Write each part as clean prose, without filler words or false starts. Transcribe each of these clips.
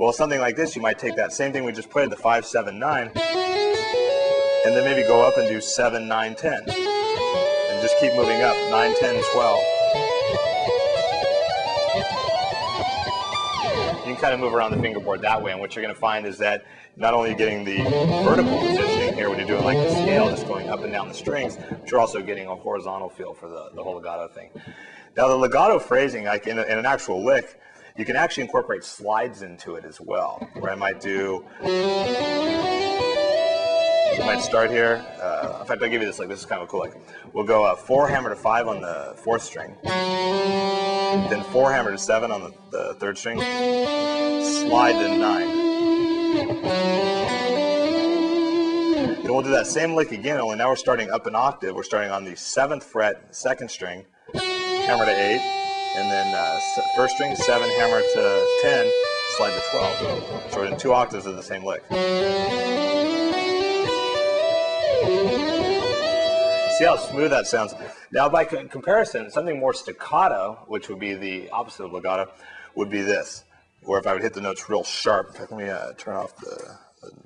Well, something like this, you might take that same thing we just played, the 5, 7, 9, and then maybe go up and do 7, 9, 10. And just keep moving up, 9, 10, 12. You can kind of move around the fingerboard that way, and what you're going to find is that not only are you getting the vertical positioning here when you're doing like the scale, just going up and down the strings, but you're also getting a horizontal feel for the whole legato thing. Now the legato phrasing, like in an actual lick, you can actually incorporate slides into it as well, where I might do, you might start here, in fact I'll give you this, like this is kind of a cool lick. We'll go 4 hammer to 5 on the 4th string, then 4 hammer to 7 on the 3rd string, slide to 9. Then we'll do that same lick again, only now we're starting up an octave. We're starting on the 7th fret, 2nd string, hammer to 8, and then 1st string, 7, hammer to 10, slide to 12. So we're in 2 octaves of the same lick. See how smooth that sounds? Now by comparison, something more staccato, which would be the opposite of legato, would be this, where if I would hit the notes real sharp. In fact, let me turn off the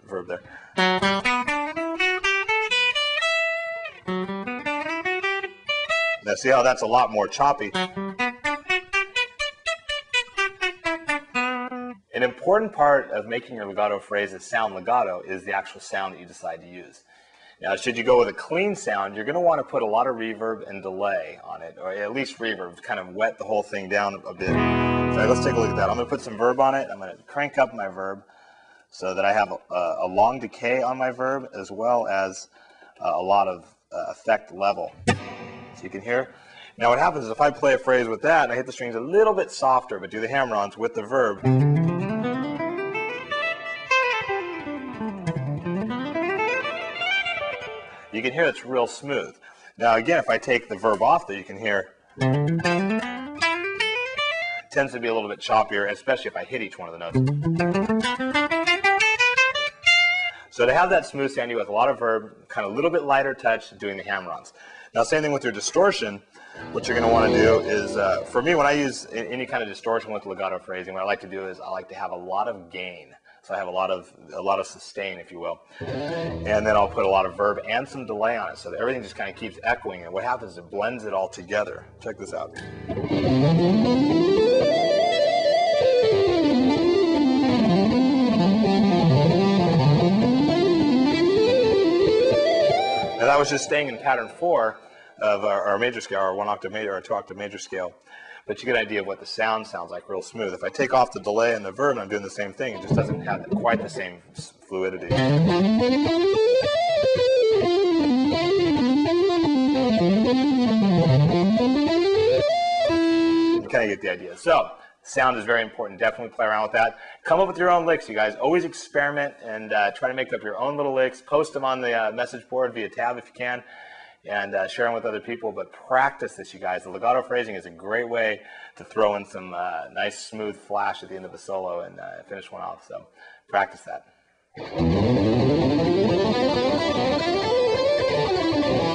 verb there. Now see how that's a lot more choppy? An important part of making your legato phrases sound legato is the actual sound that you decide to use. Now, should you go with a clean sound, you're going to want to put a lot of reverb and delay on it, or at least reverb, kind of wet the whole thing down a bit. So let's take a look at that. I'm going to put some verb on it. I'm going to crank up my verb so that I have a long decay on my verb as well as a lot of effect level. So you can hear. Now what happens is if I play a phrase with that and I hit the strings a little bit softer but do the hammer-ons with the verb, you can hear it's real smooth. Now again, if I take the verb off there, you can hear it tends to be a little bit choppier, especially if I hit each one of the notes. So to have that smooth sound with a lot of verb, kind of a little bit lighter touch, doing the hammer-ons. Now same thing with your distortion. What you're going to want to do is, for me, when I use any kind of distortion with legato phrasing, what I like to do is I like to have a lot of gain. So I have a lot of sustain, if you will. And then I'll put a lot of verb and some delay on it so that everything just kind of keeps echoing. And what happens is it blends it all together. Check this out. Now that was just staying in pattern 4 of our major scale, our 1 octave major, or 2 octave major scale. But you get an idea of what the sound sounds like real smooth. If I take off the delay and the verb and I'm doing the same thing, it just doesn't have quite the same fluidity. You kind of get the idea. So, sound is very important. Definitely play around with that. Come up with your own licks, you guys. Always experiment and try to make up your own little licks. Post them on the message board via tab if you can. And share them with other people, but practice this, you guys. The legato phrasing is a great way to throw in some nice smooth flash at the end of a solo and finish one off, so practice that.